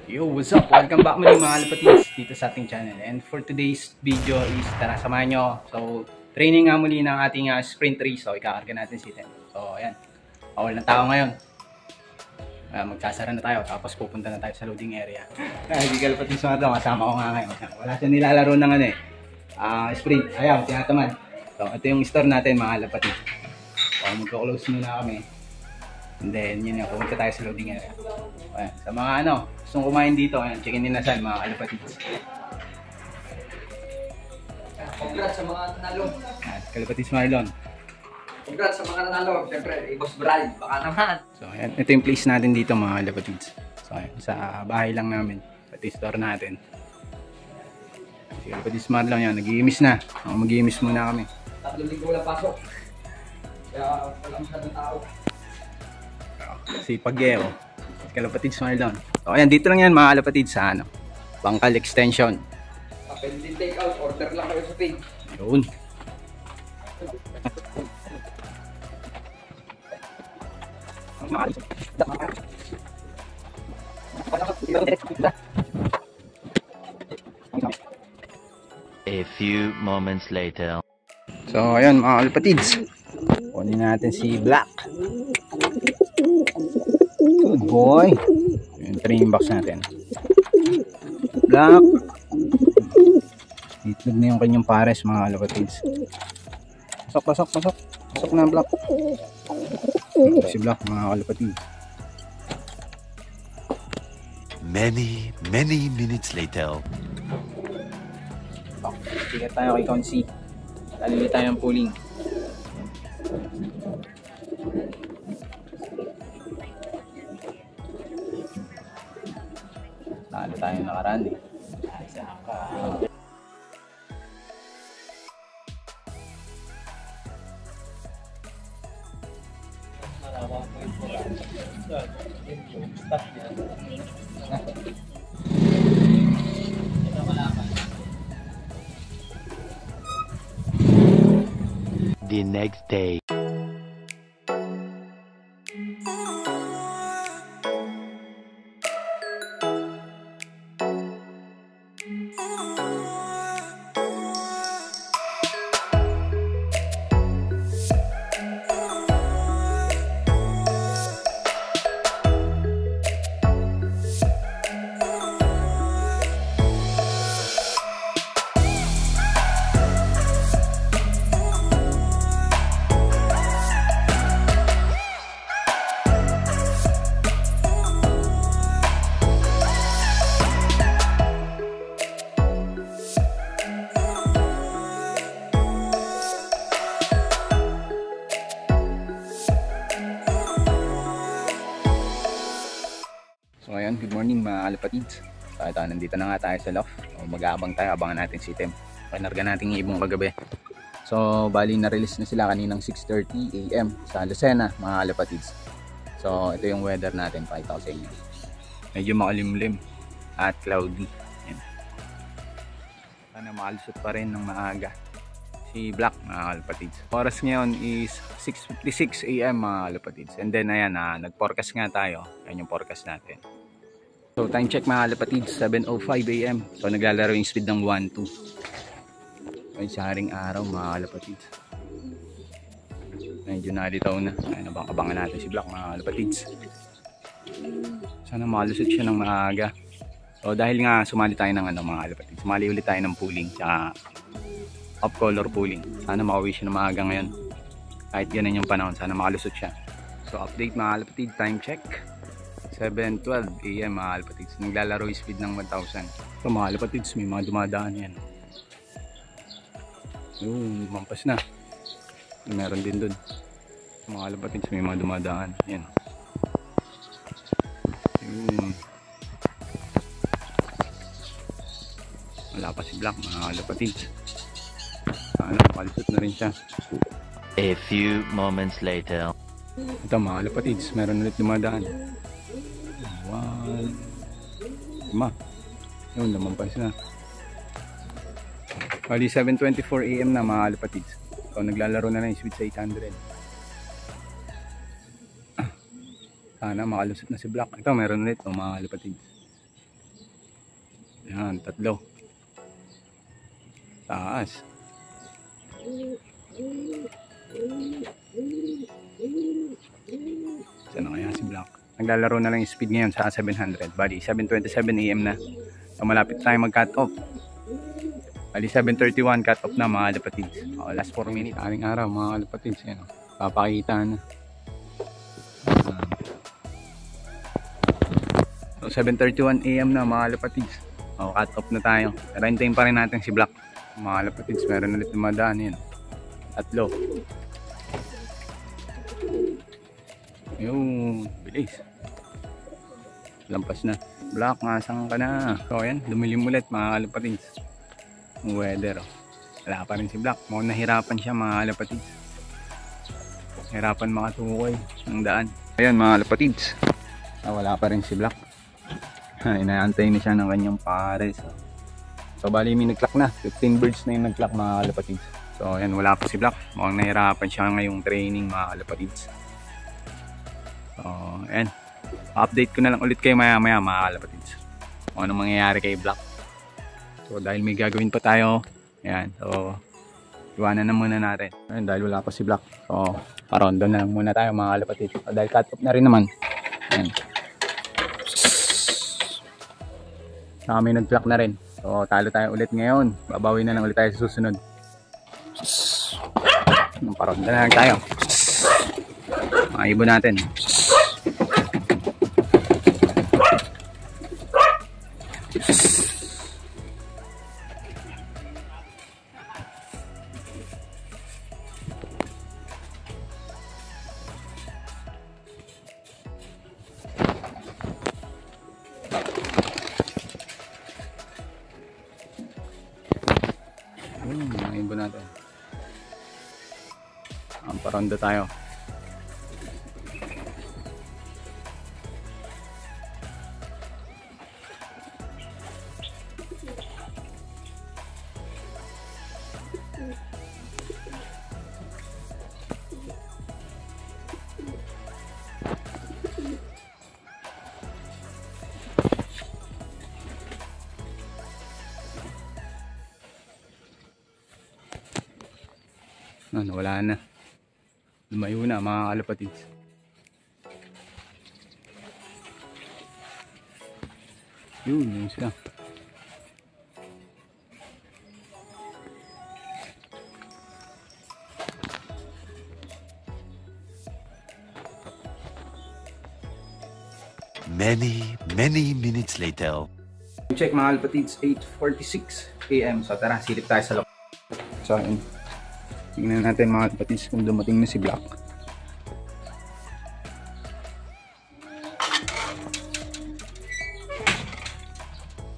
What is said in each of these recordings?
Yo, what's up? Welcome back muli mga kalapatids dito sa ating channel. And for today's video is tara samahan nyo. So, training nga muli ng ating sprint race. So, ikakarga natin si Tem. So, ayan. Bawal ng tao ngayon. Magsasara na tayo. Tapos pupunta na tayo sa loading area. Hindi kalapatids mga ito. Kasama ko nga ngayon. Wala siya nilalaro ng sprint. Ayan, tinatamad. So, ito yung store natin mga kalapatids. So, magko-close muna kami. And then, yun nga, pumunta tayo sa loading area. Ayan, sa mga gustong kumain dito, ayan, chicken dinasal, mga kalapatids. Congrats sa mga nanalo. At kalapatids Marlon. Congrats sa mga nanalo. Siyempre, Boss Brian, baka naman. So, ayan, ito yung place natin dito, mga kalapatids. So, ayan, sa bahay lang namin, pati store natin. Si kalapatids Marlon yan, nag-iimis na. Mag-iimis muna kami. 3 linggo lang pasok. Kaya wala masyadong tao. Si Pageo, kalapatids Marlon. So, ayan, dito lang yan mga kalapatids sa Bangkal Extension. Pwede din take out, order lang kayo sa page. Yun. A few moments later. So, ayan mga kalapatids. Kunin natin si Black. Good boy. Yung training box natin. Black. Itlog na yung kanyang pares mga kalapatids. Pasok. Pasok na Black. Si Black mga kalapatids. Many minutes later. Tigat tayo kay Consi. Talili tayo ng pooling. Talo tayo nakaraan eh. The next day. So ayan, good morning mga kalapatids. So ito, nandito na nga tayo sa loft. So, mag-aabang tayo, abangan natin si Tem. Kinarga natin yung ibong kagabi. So bali na-release na sila kaninang 6:30 AM sa Lucena mga kalapatids. So ito yung weather natin, pakita ko sa inyo. Medyo makalimlim at cloudy. Ayan. Sana makalusot pa rin ng maaga si Black mga kalapatids. Oras ngayon is 6:56 AM mga kalapatids. And then ayan, nag-forecast nga tayo. Ayan yung forecast natin. So time check mga kalapatids, 7:05 AM. So naglalaro yung speed ng 1-2. Ayun sa haring araw mga kalapatids. Medyo nalitaw na. Ayun, abangan natin si Black mga kalapatids. Sana malusot siya ng maaga. So dahil nga sumali tayo ng mga kalapatids, sumali ulit tayo ng pooling tsaka off color pooling. Sana makauwi siya ng maaga ngayon. Kahit ganun yung panahon, sana makalusot siya. So update mga kalapatids, time check 7:12 AM mga kalapatids. Naglalaro yung speed ng 1,000. So mga kalapatids, may mga dumadaan yan. Yun, lumampas na. Meron din dun. Mga kalapatids, may mga dumadaan. Yan. Yun. Wala pa si Black mga kalapatids. Sana makalusot na rin siya. A few moments later. Ito mga kalapatids, meron ulit dumadaan. 5. Yun, lumampas na. Bali 7:24 AM na mga kalapatids. So naglalaro na yung Sweet sa 800. Sana makalusot na si Black. Ito meron ulit mga kalapatids. Yan, 3. Taas. Saan na kaya si Black? Naglalaro na lang yung speed ngayon sa 700. Bali, 7:27 AM na. So, malapit tayo mag-cut off. Bali, 7:31 cut off na mga kalapatids. Last 4 minutes. Aling araw mga kalapatids. Yan, papakita na. So, 7:31 AM na mga kalapatids. Cut off na tayo. Pero hintayin pa rin natin si Black. Mga kalapatids, meron ulit na madaan yan. 3. Yung bilis. Lampas na. Black, nasaan ka na? So ayan, lumilim ulit mga kalapatids. Yung weather. Wala pa rin si Black. Mukhang nahirapan siya mga kalapatids. Hirapan makatukoy ng daan. Ayan mga kalapatids. Wala pa rin si Black. Inaantay na siya ng kanyang pares. So bali may nag-clock na. 15 birds na yung nag-clock mga kalapatids. So ayan, wala pa si Black. Mukhang nahirapan siya ngayong training mga kalapatids. So ayan, update ko na lang ulit kayo maya maya mga kalapatids kung anong mangyayari kay Black. So dahil may gagawin pa tayo, ayan, so iwanan na muna natin. Ayan, dahil wala pa si Black, so parondo na lang muna tayo mga kalapatids. So dahil cut off na rin naman, ayan, saka may nag-clock na rin. So talo tayo ulit ngayon, babawi na lang ulit tayo sa susunod. Parondo na lang tayo mga ibon natin. Mga ibon natin. Parondo tayo. Wala na. Lumayo na mga kalapatids. Yun sila. Many minutes later. Check mga kalapatids, 8:46 AM. So tara, silip tayo sa loob. So ayun, tingnan natin mga kalapatids kung dumating na si Black.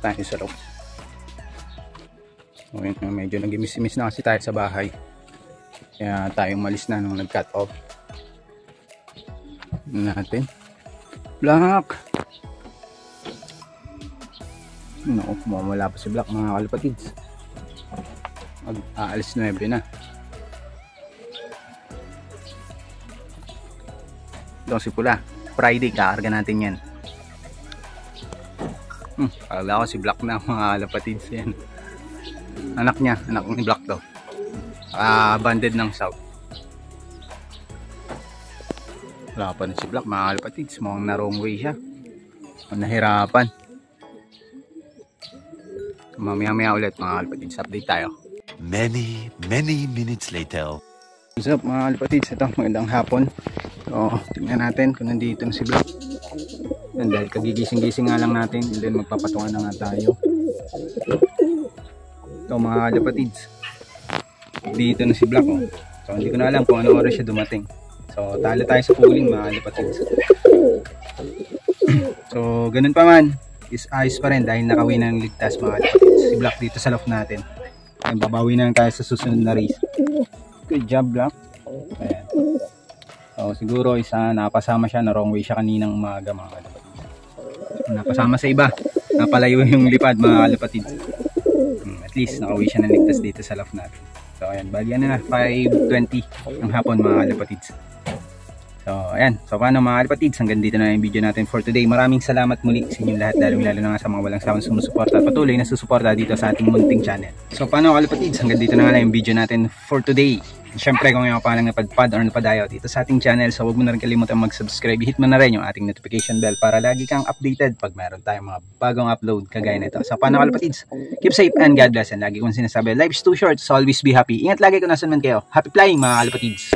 Tayo sa loob. So ayun, medyo nag-miss na kasi tayo sa bahay. Kaya tayo umalis na nung nag-cut off. Natin. Black! Naku, mawala pa si Black mga kalapatids. Mag-aalis 9 na. Ito si Pula. Friday, kakarga natin yan. Akala ko si Black na mga kalapatids yan. Anak niya, anak ni Black daw. Banded ng South. Wala pa rin si Black mga kalapatids. Mukhang na wrong way siya. Nahirapan. Mamaya ulit mga kalapatids. Update tayo. Many minutes later. What's up mga kalapatids? Ito, magandang hapon. So, tingnan natin kung nandito na si Black. And dahil kagigising-gising nga lang natin, and then magpapatungan na nga tayo. Ito mga kalapatids, dito na si Black. So, hindi ko na alam kung ano oras siya dumating. So, talo tayo sa pooling mga kalapatids. So, ganun pa man, is ayos pa rin dahil nakawin ng ligtas mga kalapatids. Si Black dito sa loft natin. And babawi na lang tayo sa susunod na race. Good job Black. Ayan. So siguro isa napasama siya, na wrong way siya kaninang umaga mga kalapatids. Napasama sa iba, napalayo yung lipad mga kalapatids. At least nakauwi siya ng ligtas dito sa loft natin. So ayan, bali na 5:20 ng hapon mga kalapatids. So, ayan. So, paano mga kalapatids? Hanggang dito na yung video natin for today. Maraming salamat muli sa inyong lahat, lalo na nga sa mga walang sawang sumusuporta at patuloy na susuporta dito sa ating munting channel. So, paano kalapatids? Hanggang dito na nga yung video natin for today. Siyempre, kung yung palang napadpad or napadayo dito sa ating channel, so huwag mo na rin kalimutan mag-subscribe. Hit mo na rin yung ating notification bell para lagi kang updated pag meron tayong mga bagong upload kagaya nito. So, paano kalapatids? Keep safe and God bless. And lagi kong sinasabi, life's too short, so always be happy. Ingat lagi kung nasan man kayo. Happy flying mga kalapatids!